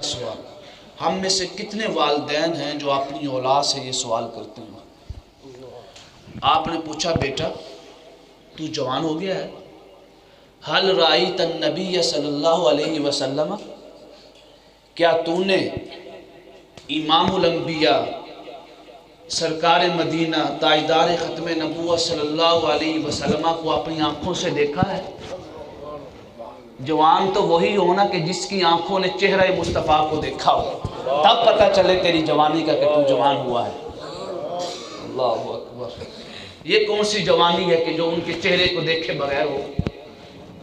سوال، ہم میں سے کتنے والدین ہیں جو اپنی اولاد سے یہ سوال کرتے ہیں؟ آپ نے پوچھا بیٹا تو جوان ہو گیا ہے، حل رأیت النبی صلی اللہ علیہ وسلم، کیا تو نے امام الانبیاء سرکار مدینہ تاجدار ختم نبوت صلی اللہ علیہ وسلم کو اپنی آنکھوں سے دیکھا ہے؟ جوان تو وہی ہونا کہ جس کی آنکھوں نے چہرہ مصطفیٰ کو دیکھا ہو، تب پتہ چلے تیری جوانی کا کہ تو جوان ہوا ہے۔ اللہ اکبر، یہ کون سی جوانی ہے کہ جو ان کے چہرے کو دیکھے بغیر ہو؟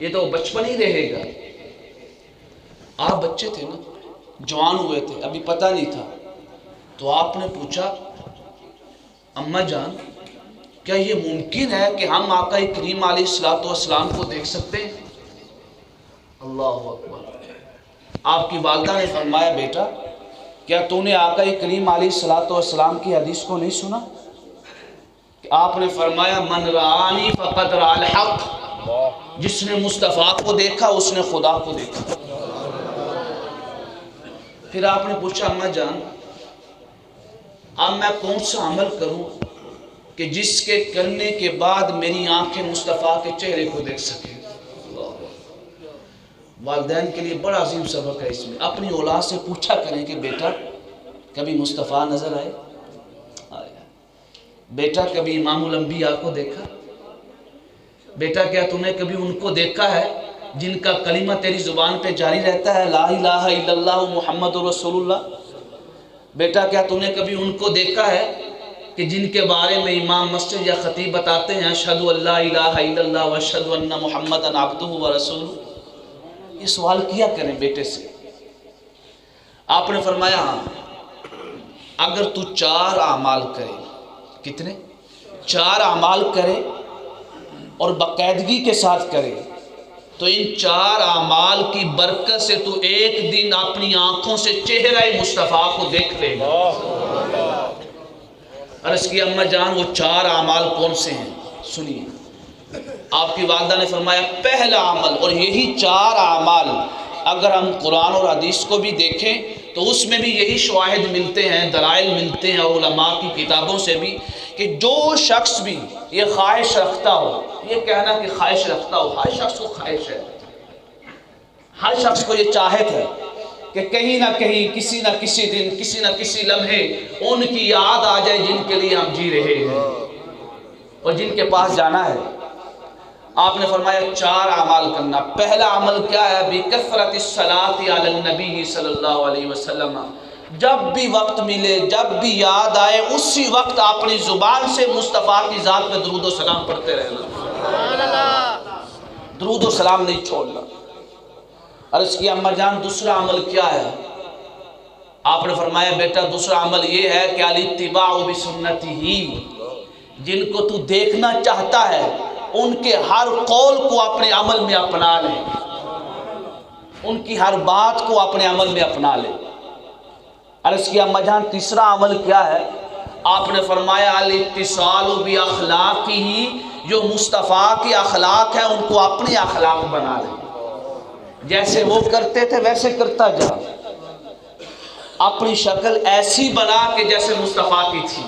یہ تو بچپن ہی رہے گا۔ آپ بچے تھے نا، جوان ہوئے تھے، ابھی پتہ نہیں تھا، تو آپ نے پوچھا اماں جان کیا یہ ممکن ہے کہ ہم آقا کریم علیہ السلام کو دیکھ سکتے ہیں؟ اللہ اکبر۔ آپ کی والدہ نے فرمایا بیٹا کیا تو نے آقا کریم علیہ السلام کی حدیث کو نہیں سنا؟ آپ نے فرمایا من رآنی فقد رأى الحق، جس نے مصطفیٰ کو دیکھا اس نے خدا کو دیکھا۔ پھر آپ نے پوچھا اماں جان اب میں کون سا عمل کروں کہ جس کے کرنے کے بعد میری آنکھیں مصطفیٰ کے چہرے کو دیکھ سکیں؟ والدین کے لیے بڑا عظیم سبق ہے اس میں۔ اپنی اولاد سے پوچھا کریں کہ بیٹا کبھی مصطفیٰ نظر آئے؟ بیٹا کبھی امام الانبیاء کو دیکھا؟ بیٹا کیا تم نے کبھی ان کو دیکھا ہے جن کا کلمہ تیری زبان پہ جاری رہتا ہے، لا الہ الا اللہ محمد رسول اللہ؟ بیٹا کیا تم نے کبھی ان کو دیکھا ہے کہ جن کے بارے میں امام مسجد یا خطیب بتاتے ہیں اشہد ان لا الہ الا اللہ واشہد ان محمدً عبدہ ورسولہ؟ یہ سوال کیا کریں بیٹے سے۔ آپ نے فرمایا ہاں اگر تو 4 اعمال کرے، کتنے؟ 4 اعمال کرے اور باقاعدگی کے ساتھ کرے تو ان 4 اعمال کی برکت سے تو ایک دن اپنی آنکھوں سے چہرہ مصطفیٰ کو دیکھ لے گا۔ عرض کی اماں جان وہ 4 اعمال کون سے ہیں؟ سنیے۔ آپ کی والدہ نے فرمایا پہلا عمل، اور یہی 4 اعمال اگر ہم قرآن اور حدیث کو بھی دیکھیں تو اس میں بھی یہی شواہد ملتے ہیں، دلائل ملتے ہیں علماء کی کتابوں سے بھی، کہ جو شخص بھی یہ خواہش رکھتا ہو، یہ کہنا کہ خواہش رکھتا ہو، ہر شخص کو خواہش ہے، ہر شخص کو یہ چاہت ہے کہ کہیں نہ کہیں کسی نہ کسی دن کسی نہ کسی لمحے ان کی یاد آ جائے جن کے لیے ہم جی رہے ہیں اور جن کے پاس جانا ہے۔ آپ نے فرمایا 4 اعمال کرنا۔ پہلا عمل کیا ہے؟ بکثرت الصلاۃ علی النبی صلی اللہ علیہ وسلم، جب بھی وقت ملے، جب بھی یاد آئے، اسی وقت اپنی زبان سے مصطفیٰ کی ذات پہ درود و سلام پڑھتے رہنا، درود و سلام نہیں چھوڑنا۔ عرض کیا اماں جان دوسرا عمل کیا ہے؟ آپ نے فرمایا بیٹا دوسرا عمل یہ ہے کہ الاتباع بسنتہ، جن کو تو دیکھنا چاہتا ہے ان کے ہر قول کو اپنے عمل میں اپنا لے، ان کی ہر بات کو اپنے عمل میں اپنا لے۔ عرض کیا اماں جان تیسرا عمل کیا ہے؟ آپ نے فرمایا الاتصال باخلاقہ، جو مصطفیٰ کے اخلاق ہیں ان کو اپنے اخلاق بنا لے، جیسے وہ کرتے تھے ویسے کرتا جا، اپنی شکل ایسی بنا کہ جیسے مصطفیٰ کی تھی،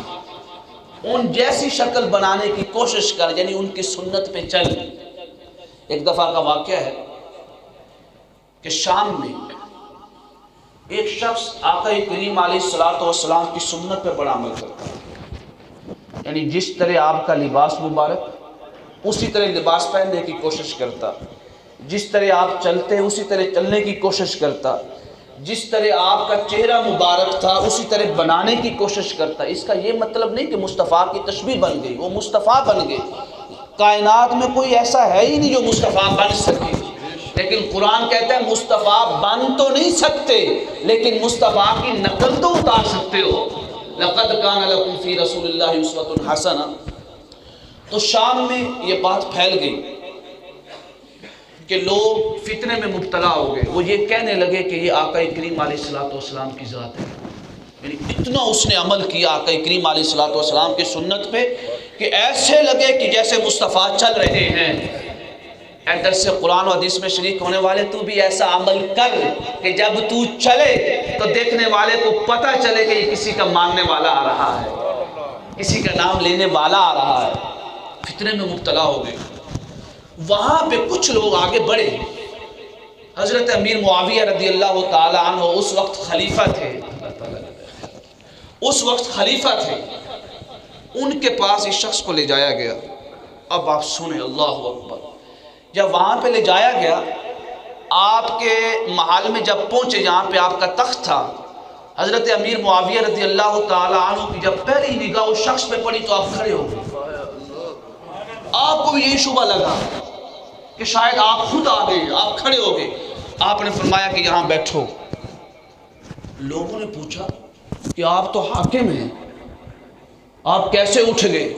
ان جیسی شکل بنانے کی کوشش کر، یعنی ان کی سنت پہ چل۔ ایک دفعہ کا واقعہ ہے کہ شام میں ایک شخص آقا کریم علیہ السلام کی سنت پہ بڑا عمل کرتا ہے، یعنی جس طرح آپ کا لباس مبارک اسی طرح لباس پہننے کی کوشش کرتا، جس طرح آپ چلتے اسی طرح چلنے کی کوشش کرتا، جس طرح آپ کا چہرہ مبارک تھا اسی طرح بنانے کی کوشش کرتا۔ اس کا یہ مطلب نہیں کہ مصطفیٰ کی تشبیہ بن گئی، وہ مصطفیٰ بن گئے۔ کائنات میں کوئی ایسا ہے ہی نہیں جو مصطفیٰ بن سکے، لیکن قرآن کہتا ہے مصطفیٰ بن تو نہیں سکتے لیکن مصطفیٰ کی نقل تو اتار سکتے ہو۔ لقد کان لکم فی رسول اللہ اسوۃ حسنہ۔ تو شام میں یہ بات پھیل گئی کہ لوگ فتنے میں مبتلا ہو گئے، وہ یہ کہنے لگے کہ یہ آقا کریم علیہ السلام کی ذات ہے، یعنی اتنا اس نے عمل کیا آقا کریم علیہ السلام کی سنت پہ کہ ایسے لگے کہ جیسے مصطفیٰ چل رہے ہیں۔ درس قرآن و حدیث میں شریک ہونے والے تو بھی ایسا عمل کر کہ جب تو چلے تو دیکھنے والے کو پتہ چلے کہ یہ کسی کا ماننے والا آ رہا ہے، کسی کا نام لینے والا آ رہا ہے۔ فتنے میں مبتلا ہو گئے۔ وہاں پہ کچھ لوگ آگے بڑھے۔ حضرت امیر معاویہ رضی اللہ تعالی عنہ اس وقت خلیفہ تھے، اس وقت خلیفہ تھے۔ ان کے پاس اس شخص کو لے جایا گیا۔ اب آپ سنیں، اللہ اکبر۔ جب وہاں پہ لے جایا گیا، آپ کے محل میں جب پہنچے جہاں پہ آپ کا تخت تھا، حضرت امیر معاویہ رضی اللہ تعالی عنہ کی جب پہلی نگاہ اس شخص پہ پڑی تو آپ کھڑے ہو گئے۔ آپ کو بھی یہی شبہ لگا کہ شاید آپ خود آ گئے، آپ کھڑے ہو گئے۔ آپ نے فرمایا کہ یہاں بیٹھو۔ لوگوں نے پوچھا کہ آپ تو حاکم ہیں، آپ کیسے اٹھ گئے؟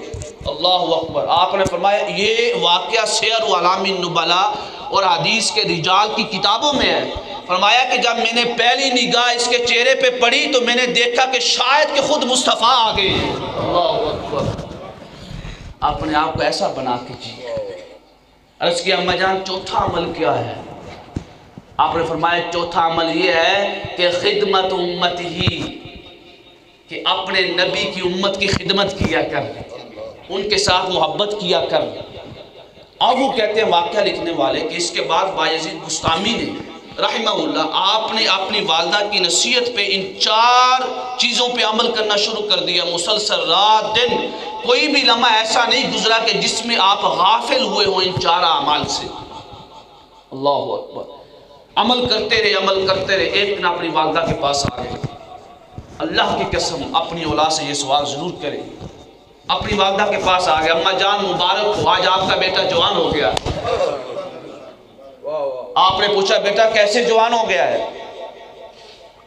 اللہ اکبر۔ آپ نے فرمایا یہ واقعہ سیر اعلام النبلاء اور حدیث کے رجال کی کتابوں میں ہے۔ فرمایا کہ جب میں نے پہلی نگاہ اس کے چہرے پہ پڑی تو میں نے دیکھا کہ شاید کہ خود مصطفیٰ آ گئے۔ اللہ اکبر۔ اپنے آپ کو ایسا بنا کے جیے۔ عرض کی اما جان چوتھا عمل کیا ہے؟ آپ نے فرمایا چوتھا عمل یہ ہے کہ خدمت امت ہی، کہ اپنے نبی کی امت کی خدمت کیا کر، ان کے ساتھ محبت کیا کر۔ اب وہ کہتے ہیں واقعہ لکھنے والے کہ اس کے بعد بایزید بسطامی نے رحمہ اللہ، آپ نے اپنی والدہ کی نصیحت پہ ان 4 چیزوں پہ عمل کرنا شروع کر دیا۔ مسلسل رات دن کوئی بھی لمحہ ایسا نہیں گزرا کہ جس میں آپ غافل ہوئے ہوں ان 4 اعمال سے۔ اللہ اکبر۔ عمل کرتے رہے، عمل کرتے رہے۔ ایک دن اپنی والدہ کے پاس آ گئے۔ اللہ کی قسم اپنی اولاد سے یہ سوال ضرور کریں۔ اپنی والدہ کے پاس آ گئے، اماں جان مبارک ہو، آج آپ کا بیٹا جوان ہو گیا۔ آپ نے پوچھا بیٹا کیسے جوان ہو گیا ہے؟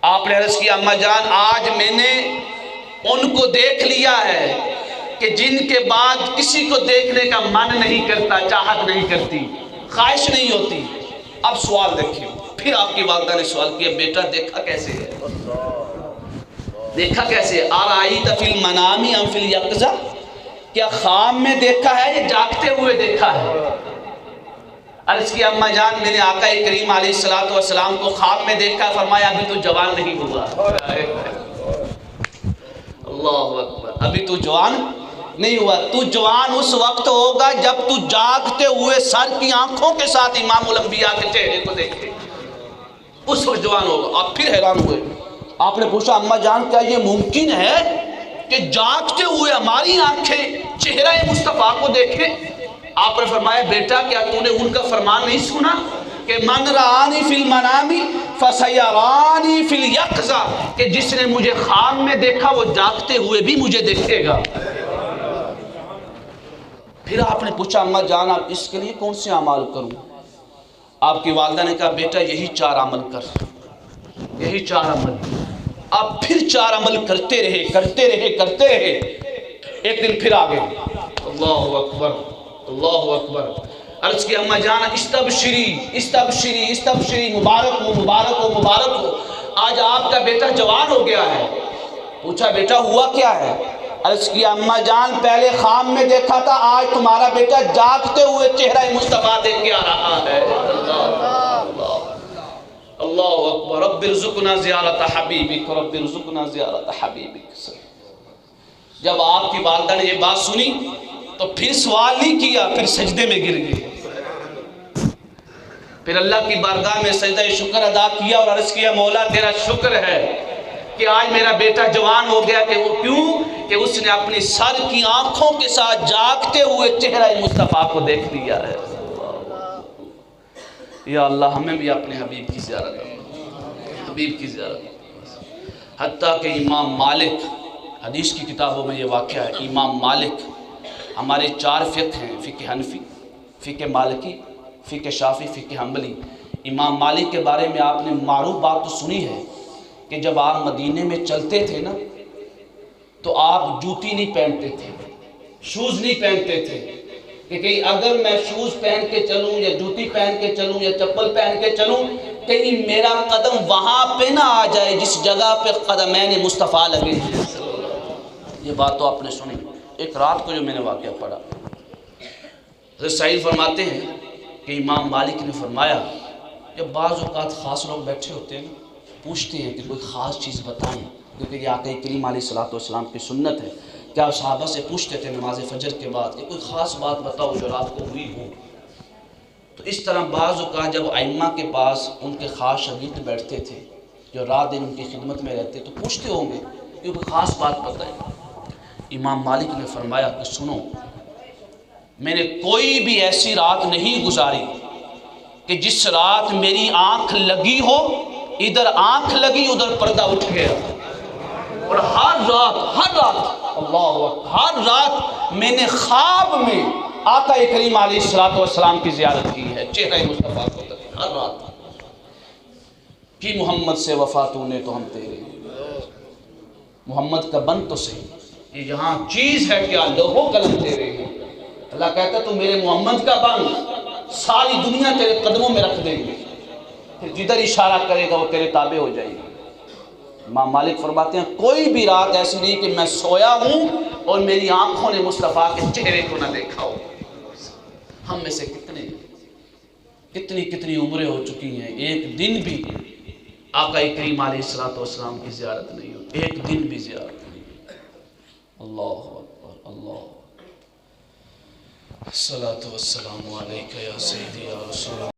آپ نے عرض کیا اماں جان آج میں نے ان کو دیکھ لیا ہے کہ جن کے بعد کسی کو دیکھنے کا من نہیں کرتا، چاہت نہیں کرتی، خواہش نہیں ہوتی۔ اب سوال دیکھیں، پھر آپ کی والدہ نے سوال کیا بیٹا دیکھا کیسے ہے؟ دیکھا کیسے؟ آرائیت فی المنام ام فی الیقظہ، کیا خواب میں دیکھا ہے یا جاگتے ہوئے دیکھا ہے؟ عرض کی اماں جان میں نے آقا کریم علیہ السلام کو خواب میں دیکھا، فرمایا ابھی تو جوان نہیں ہوا۔ اللہ اکبر۔ ابھی تو جوان نہیں ہوا، تو جوان اس وقت ہوگا جب تو جاگتے ہوئے سر کی آنکھوں کے ساتھ امام الانبیاء کے چہرے کو دیکھے، اس وقت جوان ہوگا۔ آپ پھر حیران ہوئے۔ آپ نے پوچھا اماں جان کیا یہ ممکن ہے کہ جاگتے ہوئے ہماری آنکھیں چہرہ مصطفیٰ کو دیکھیں؟ آپ نے فرمایا بیٹا کیا تو نے ان کا فرمان نہیں سنا کہ من رآنی فی المنام فسیرانی فی الیقظہ، کہ جس نے مجھے خواب میں دیکھا وہ جاگتے ہوئے بھی مجھے دیکھے گا۔ پھر آپ نے پوچھا اماں جان آپ اس کے لیے کون سے اعمال کروں؟ آپ کی والدہ نے کہا بیٹا یہی 4 عمل کر، یہی 4 عمل۔ آپ پھر 4 عمل کرتے رہے، کرتے رہے، کرتے رہے۔ ایک دن پھر آ گئے۔ اللہ اکبر، اللہ اکبر۔ عرض کی اماں جان استبشری استبشری استبشری، مبارک ہو مبارک ہو مبارک ہو، آج آپ کا بیٹا جوان ہو گیا ہے۔ پوچھا بیٹا ہوا کیا ہے؟ عرض کی اماں جان پہلے خواب میں دیکھا تھا، آج تمہارا بیٹا جاگتے ہوئے چہرہ مصطفیٰ دیکھ کے آ رہا ہے۔ اللہ اکبر۔ رب ارزقنا زیارت حبیبک، رب ارزقنا زیارت حبیبک۔ جب آپ کی والدہ نے یہ بات سنی تو پھر سوال نہیں کیا، پھر سجدے میں گر گئے، پھر اللہ کی بارگاہ میں سجدہ شکر ادا کیا اور عرض کیا مولا تیرا شکر ہے کہ آج میرا بیٹا جوان ہو گیا۔ کہ وہ کیوں؟ کہ اس نے اپنی سر کی آنکھوں کے ساتھ جاگتے ہوئے چہرہ مصطفیٰ کو دیکھ لیا ہے۔ یا اللہ ہمیں بھی اپنے حبیب کی زیارت، حبیب کی زیارت۔ حتیٰ کہ امام مالک، حدیث کی کتابوں میں یہ واقعہ ہے، امام مالک، ہمارے 4 فقہ ہیں، فقہ حنفی، فقہ مالکی، فقہ شافعی، فقہ حنبلی۔ امام مالک کے بارے میں آپ نے معروف بات تو سنی ہے کہ جب آپ مدینے میں چلتے تھے نا تو آپ جوتی نہیں پہنتے تھے، شوز نہیں پہنتے تھے، کہ کہیں اگر میں شوز پہن کے چلوں یا جوتی پہن کے چلوں یا چپل پہن کے چلوں کہیں میرا قدم وہاں پہ نہ آ جائے جس جگہ پہ قدمین مصطفیٰ لگے ہیں۔ یہ بات تو آپ نے سنی۔ ایک رات کو جو میں نے واقعہ پڑھا، حضرت سعید فرماتے ہیں کہ امام مالک نے فرمایا جب بعض اوقات خاص لوگ بیٹھے ہوتے ہیں پوچھتے ہیں کہ کوئی خاص چیز بتائیں، کیونکہ یہ آقا کریم علیہ الصلوۃ والسلام کی سنت ہے کہ آپ صحابہ سے پوچھتے تھے نماز فجر کے بعد کہ کوئی خاص بات بتاؤ جو رات کو ہوئی ہو. تو اس طرح بعض اوقات جب ائمہ کے پاس ان کے خاص شاگرد بیٹھتے تھے جو رات دن ان کی خدمت میں رہتے تو پوچھتے ہوں گے کہ کوئی خاص بات بتائیں. امام مالک نے فرمایا کہ سنو، میں نے کوئی بھی ایسی رات نہیں گزاری کہ جس رات میری آنکھ لگی ہو، ادھر آنکھ لگی ادھر پردہ اٹھ گیا، اور ہر رات اللہ اکبر، ہر رات میں نے خواب میں آقا کریم علیہ الصلوۃ والسلام کی زیارت کی ہے، چہرہ مصطفیٰ کو تک ہر رات کہ محمد سے وفا تو نے تو ہم تیرے، محمد کا بن تو صحیح، یہ یہاں چیز ہے کیا لوح و قلم تیرے ہیں. اللہ کہتا ہے تو میرے محمد کا بن، ساری دنیا تیرے قدموں میں رکھ دیں گے، پھر جدھر اشارہ کرے گا وہ تیرے تابع ہو جائے گی. امام مالک فرماتے ہیں کوئی بھی رات ایسی نہیں کہ میں سویا ہوں اور میری آنکھوں نے مصطفیٰ کے چہرے کو نہ دیکھا ہو. ہم میں سے کتنی عمریں ہو چکی ہیں، ایک دن بھی آقا کریم علیہ الصلوۃ والسلام کی زیارت نہیں ہوتی، ایک دن بھی زیارت نہیں. اللہ اکبر، اللہ الصلوۃ والسلام علیکہ یا سیدی یا رسول